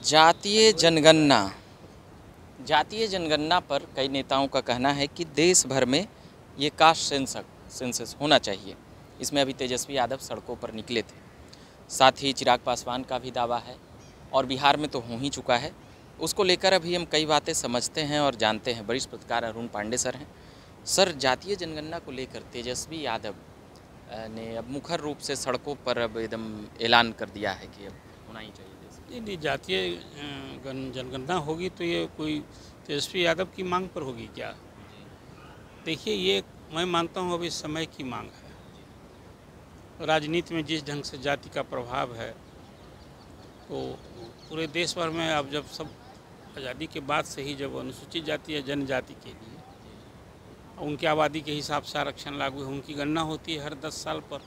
जातीय जनगणना जातीय जनगणना पर कई नेताओं का कहना है कि देश भर में ये कास्ट सेंसस होना चाहिए। इसमें अभी तेजस्वी यादव सड़कों पर निकले थे। साथ ही चिराग पासवान का भी दावा है और बिहार में तो हो ही चुका है। उसको लेकर अभी हम कई बातें समझते हैं और जानते हैं। वरिष्ठ पत्रकार अरुण पांडे सर हैं। सर, जातीय जनगणना को लेकर तेजस्वी यादव ने अब मुखर रूप से सड़कों पर अब एकदम ऐलान कर दिया है कि अब होना ही चाहिए। नहीं, जातीय जनगणना होगी तो ये कोई तेजस्वी यादव की मांग पर होगी क्या? देखिए, ये मैं मानता हूँ अभी समय की मांग है। राजनीति में जिस ढंग से जाति का प्रभाव है, तो पूरे देश भर में अब जब सब आज़ादी के बाद से ही जब अनुसूचित जाति या जनजाति के लिए उनकी आबादी के हिसाब से आरक्षण लागू है, उनकी गणना होती है हर 10 साल पर।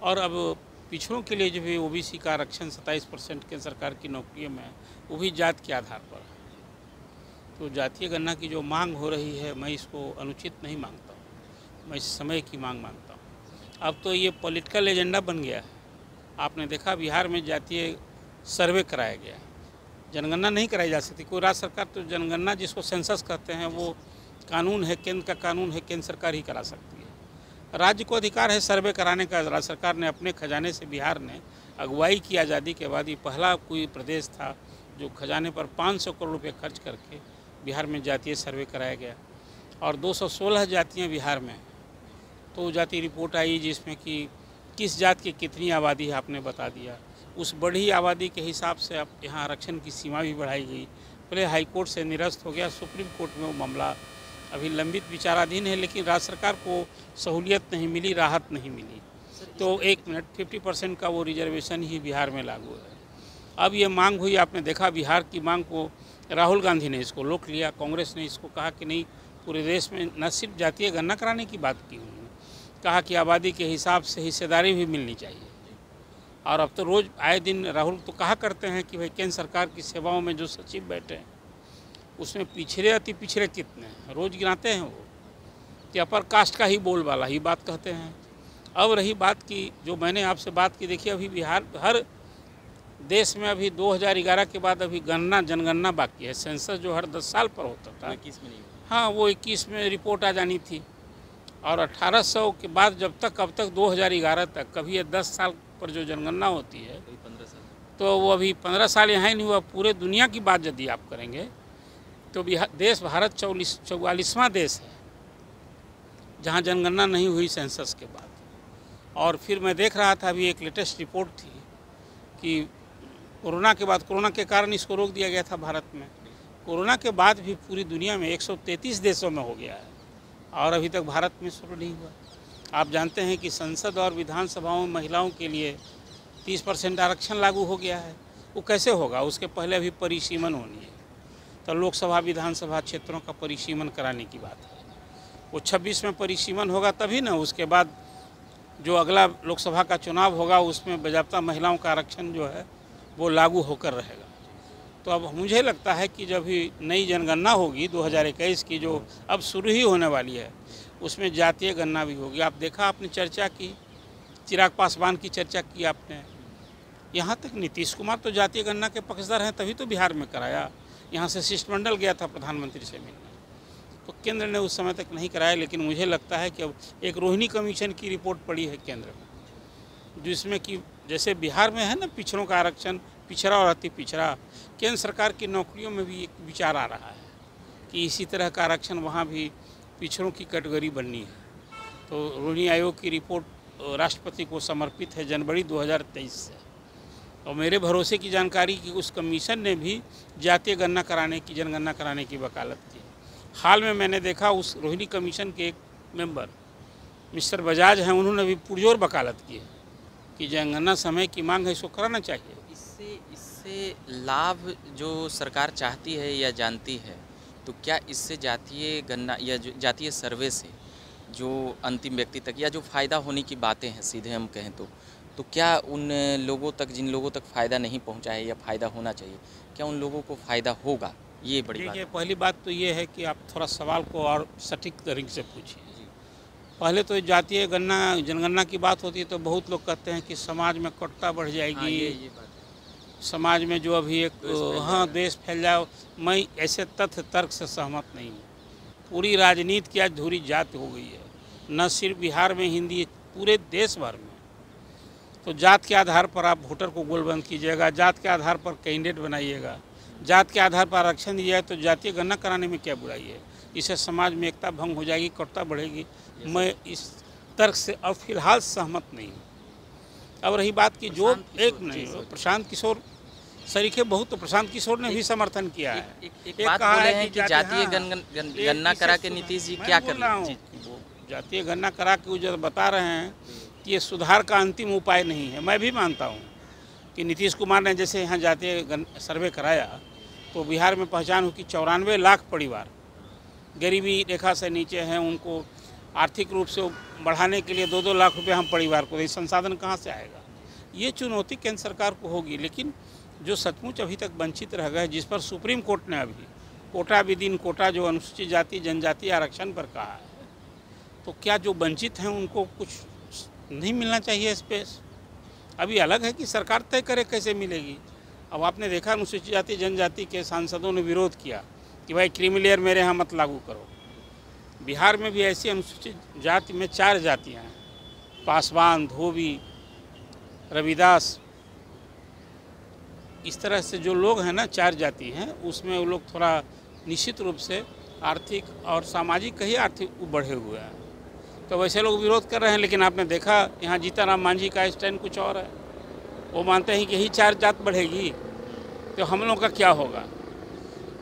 और अब पिछड़ों के लिए जो भी ओबीसी का आरक्षण 27% केंद्र सरकार की नौकरियों में है, वो भी जात के आधार पर है। तो जातीय गणना की जो मांग हो रही है, मैं इसको अनुचित नहीं मानता हूँ, मैं इस समय की मांग मानता हूँ। अब तो ये पॉलिटिकल एजेंडा बन गया है। आपने देखा बिहार में जातीय सर्वे कराया गया, जनगणना नहीं कराई जा सकती। कोई राज्य सरकार तो जनगणना जिसको सेंसस कहते हैं वो कानून है, केंद्र का कानून है, केंद्र सरकार ही करा सकती है। राज्य को अधिकार है सर्वे कराने का। राज्य सरकार ने अपने खजाने से, बिहार ने अगुवाई की आज़ादी के बाद, ये पहला कोई प्रदेश था जो खजाने पर 500 करोड़ रुपए खर्च करके बिहार में जातीय सर्वे कराया गया। और 216 जातियाँ बिहार में। तो जातीय रिपोर्ट आई जिसमें कि किस जात की कितनी आबादी है, आपने बता दिया। उस बढ़ी आबादी के हिसाब से अब यहाँ आरक्षण की सीमा भी बढ़ाई गई। पहले हाईकोर्ट से निरस्त हो गया, सुप्रीम कोर्ट में वो मामला अभी लंबित विचाराधीन है, लेकिन राज्य सरकार को सहूलियत नहीं मिली, राहत नहीं मिली। तो 50% का वो रिजर्वेशन ही बिहार में लागू है। अब ये मांग हुई, आपने देखा बिहार की मांग को राहुल गांधी ने इसको रोक लिया। कांग्रेस ने इसको कहा कि नहीं, पूरे देश में न सिर्फ जातीय गणना कराने की बात की उन्होंने, कहा कि आबादी के हिसाब से हिस्सेदारी भी मिलनी चाहिए। और अब तो रोज़ आए दिन राहुल तो कहा करते हैं कि भाई केंद्र सरकार की सेवाओं में जो सचिव बैठे हैं उसमें पिछड़े अति पिछड़े कितने हैं, रोज़ गिनाते हैं वो, कि अपर कास्ट का ही बोलबाला ही बात कहते हैं। अब रही बात की जो मैंने आपसे बात की, देखिए अभी बिहार, हर देश में अभी 2011 के बाद अभी जनगणना बाकी है। सेंसस जो हर 10 साल पर होता था, 21 में नहीं। हाँ, वो 21 में रिपोर्ट आ जानी थी। और 1800 के बाद जब तक, अब तक 2011 तक, कभी ये 10 साल पर जो जनगणना होती है, 15 साल, तो वो अभी 15 साल यहाँ ही नहीं हुआ। पूरे दुनिया की बात यदि आप करेंगे तो भारत 44वां देश है जहाँ जनगणना नहीं हुई सेंसस के बाद। और फिर मैं देख रहा था, अभी एक लेटेस्ट रिपोर्ट थी कि कोरोना के बाद, कोरोना के कारण इसको रोक दिया गया था भारत में। कोरोना के बाद भी पूरी दुनिया में 133 देशों में हो गया है और अभी तक भारत में शुरू नहीं हुआ। आप जानते हैं कि संसद और विधानसभाओं में महिलाओं के लिए 30% आरक्षण लागू हो गया है। वो कैसे होगा? उसके पहले अभी परिसीमन होनी है। तो लोकसभा विधानसभा क्षेत्रों का परिसीमन कराने की बात है। वो 26 में परिसीमन होगा तभी ना, उसके बाद जो अगला लोकसभा का चुनाव होगा उसमें बाज़ाब्ता महिलाओं का आरक्षण जो है वो लागू होकर रहेगा। तो अब मुझे लगता है कि जब भी नई जनगणना होगी 2021 की, जो अब शुरू ही होने वाली है, उसमें जातीय गणना भी होगी। आप देखा, आपने चर्चा की, चिराग पासवान की चर्चा की आपने, यहाँ तक नीतीश कुमार तो जातीय गणना के पक्षधर हैं, तभी तो बिहार में कराया। यहाँ से शिष्टमंडल गया था प्रधानमंत्री से मिलने, तो केंद्र ने उस समय तक नहीं कराया। लेकिन मुझे लगता है कि अब एक रोहिणी कमीशन की रिपोर्ट पड़ी है केंद्र में, जिसमें कि जैसे बिहार में है ना पिछड़ों का आरक्षण, पिछड़ा और अति पिछड़ा, केंद्र सरकार की नौकरियों में भी एक विचार आ रहा है कि इसी तरह का आरक्षण वहाँ भी पिछड़ों की कैटेगरी बननी है। तो रोहिणी आयोग की रिपोर्ट राष्ट्रपति को समर्पित है जनवरी 2023 से। और मेरे भरोसे की जानकारी कि उस कमीशन ने भी जातीय गणना कराने की, जनगणना कराने की वकालत की। हाल में मैंने देखा उस रोहिणी कमीशन के एक मेंबर मिस्टर बजाज हैं, उन्होंने भी पुरजोर वकालत की है कि जनगणना समय की मांग है, इसको कराना चाहिए। इससे लाभ जो सरकार चाहती है या जानती है, तो क्या इससे जातीय गणना या जातीय सर्वे से जो अंतिम व्यक्ति तक या जो फ़ायदा होने की बातें हैं, सीधे हम कहें तो क्या उन लोगों तक, जिन लोगों तक फ़ायदा नहीं पहुंचा है या फ़ायदा होना चाहिए, क्या उन लोगों को फ़ायदा होगा? ये बड़ी बात है। पहली बात तो ये है कि आप थोड़ा सवाल को और सटीक तरीके से पूछिए। पहले तो जातीय जनगणना की बात होती है तो बहुत लोग कहते हैं कि समाज में कटुता बढ़ जाएगी। ये बात समाज में जो अभी एक देश फैल जाए, मैं ऐसे तथ्य तर्क से सहमत नहीं हूँ। पूरी राजनीति की आज धुरी जात हो गई है, न सिर्फ बिहार में, हिंदी पूरे देश भर में। तो जात के आधार पर आप वोटर को गोलबंद कीजिएगा, जात के आधार पर कैंडिडेट बनाइएगा, जात के आधार पर आरक्षण दिया तो जातीय गणना कराने में क्या बुराई है? इससे समाज में एकता भंग हो जाएगी, कटुता बढ़ेगी। मैं इस तर्क से अब फिलहाल सहमत नहीं हूँ। अब रही बात की जो एक नहीं, प्रशांत किशोर सरीखे बहुत, तो प्रशांत किशोर ने भी समर्थन किया है। एक बात बोले हैं कि जातीय गणना करा के नीतीश जी क्या कर रहे हैं? जातीय गणना करा के जो बता रहे हैं कि ये सुधार का अंतिम उपाय नहीं है। मैं भी मानता हूँ कि नीतीश कुमार ने जैसे यहाँ जातीय सर्वे कराया तो बिहार में पहचान हुई कि 94 लाख परिवार गरीबी रेखा से नीचे हैं, उनको आर्थिक रूप से बढ़ाने के लिए 2-2 लाख रुपए हम परिवार को दें, संसाधन कहाँ से आएगा? ये चुनौती केंद्र सरकार को होगी। लेकिन जो सचमुच अभी तक वंचित रह गए, जिस पर सुप्रीम कोर्ट ने अभी कोटा विदिन कोटा जो अनुसूचित जाति जनजाति आरक्षण पर कहा है, तो क्या जो वंचित हैं उनको कुछ नहीं मिलना चाहिए स्पेस? अभी अलग है कि सरकार तय करे कैसे मिलेगी। अब आपने देखा अनुसूचित जाति जनजाति के सांसदों ने विरोध किया कि भाई क्रीमी लेयर मेरे यहाँ मत लागू करो। बिहार में भी ऐसी अनुसूचित जाति में 4 जातियाँ हैं, पासवान, धोबी, रविदास, इस तरह से जो लोग हैं ना 4 जाति हैं, उसमें वो लोग थोड़ा निश्चित रूप से आर्थिक और सामाजिक कहीं आर्थिक बढ़े हुए हैं। तो वैसे लोग विरोध कर रहे हैं। लेकिन आपने देखा यहाँ जीतनराम मांझी का स्टैंड कुछ और है। वो मानते हैं कि यही 4 जात बढ़ेगी तो हम लोगों का क्या होगा।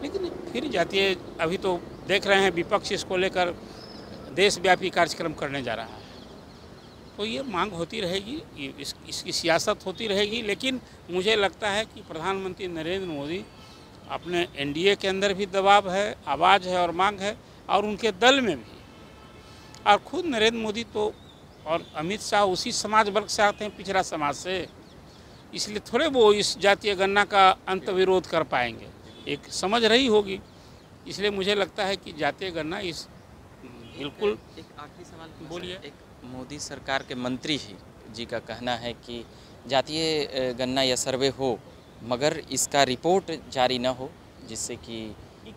लेकिन फिर जातीय, अभी तो देख रहे हैं विपक्ष इसको लेकर देशव्यापी कार्यक्रम करने जा रहा है। तो ये मांग होती रहेगी, इसकी सियासत होती रहेगी। लेकिन मुझे लगता है कि प्रधानमंत्री नरेंद्र मोदी अपने एनडीए के अंदर भी दबाव है, आवाज़ है और मांग है, और उनके दल में भी। और खुद नरेंद्र मोदी तो और अमित शाह उसी समाज वर्ग से आते हैं, पिछड़ा समाज से, इसलिए थोड़े वो इस जातीय गणना का अंत विरोध कर पाएंगे, एक समझ रही होगी। इसलिए मुझे लगता है कि जातीय गणना इस बिल्कुल। एक आखिरी सवाल बोलिए। एक मोदी सरकार के मंत्री ही जी का कहना है कि जातीय गणना या सर्वे हो मगर इसका रिपोर्ट जारी न हो, जिससे कि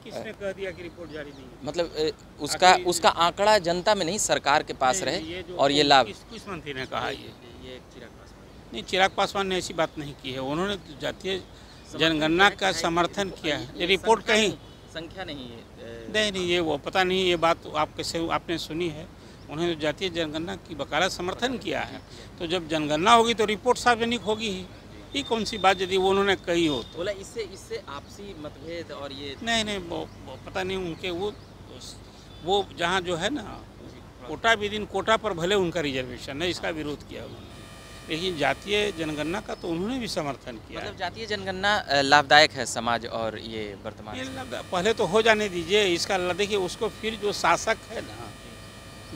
किसने कह दिया कि रिपोर्ट जारी नहीं है? मतलब उसका आंकड़ा जनता में नहीं सरकार के पास रहे और ये लाभ। किस मंत्री ने कहा? ये चिराग पासवान। नहीं, चिराग पासवान ने ऐसी बात नहीं की है। उन्होंने जातीय जनगणना का समर्थन किया है। ये रिपोर्ट कहीं संख्या नहीं है। नहीं, ये वो पता नहीं, ये बात आपने सुनी है। उन्होंने जातीय जनगणना की बकायदा समर्थन किया है। तो जब जनगणना होगी तो रिपोर्ट सार्वजनिक होगी ही। ये कौन सी बात यदि वो उन्होंने कही हो तो? बोला इससे आपसी मतभेद और ये नहीं, वो पता नहीं उनके वो जहाँ जो है ना कोटा विदिन कोटा पर भले उनका रिजर्वेशन है, इसका विरोध किया उन्होंने, लेकिन जातीय जनगणना का तो उन्होंने भी समर्थन किया। मतलब जातीय जनगणना लाभदायक है समाज और ये वर्तमान पहले तो हो जाने दीजिए इसका। देखिए उसको फिर जो शासक है ना,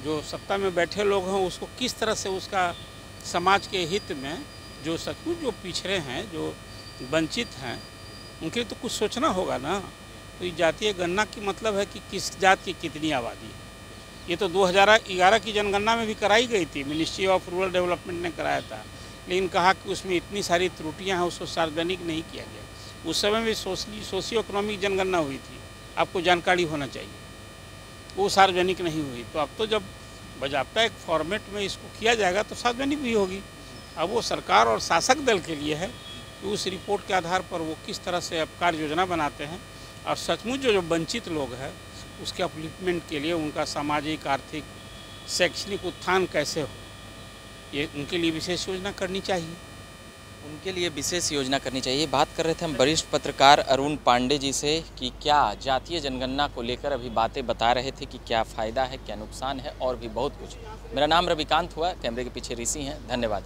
जो सत्ता में बैठे लोग हैं, उसको किस तरह से उसका समाज के हित में, जो सचमुच जो पिछड़े हैं, जो वंचित हैं, उनके लिए तो कुछ सोचना होगा ना। तो ये जातीय गणना की मतलब है कि किस जात की कितनी आबादी है। ये तो 2011 की जनगणना में भी कराई गई थी, मिनिस्ट्री ऑफ रूरल डेवलपमेंट ने कराया था, लेकिन कहा कि उसमें इतनी सारी त्रुटियां हैं, उसको सार्वजनिक नहीं किया गया। उस समय भी सोशियो इकोनॉमिक जनगणना हुई थी, आपको जानकारी होना चाहिए, वो सार्वजनिक नहीं हुई। तो अब तो जब बाज़ाब्ता एक फॉर्मेट में इसको किया जाएगा तो सार्वजनिक भी होगी। अब वो सरकार और शासक दल के लिए है कि उस रिपोर्ट के आधार पर वो किस तरह से अब कार्य योजना बनाते हैं, और सचमुच जो वंचित लोग हैं उसके अपलिफ्टमेंट के लिए उनका सामाजिक, आर्थिक, शैक्षणिक उत्थान कैसे हो, ये उनके लिए विशेष योजना करनी चाहिए। उनके लिए विशेष योजना करनी चाहिए। बात कर रहे थे हम वरिष्ठ पत्रकार अरुण पांडे जी से कि क्या जातीय जनगणना को लेकर अभी बातें बता रहे थे कि क्या फ़ायदा है, क्या नुकसान है और भी बहुत कुछ। मेरा नाम रविकांत हुआ, कैमरे के पीछे ऋषि हैं। धन्यवाद।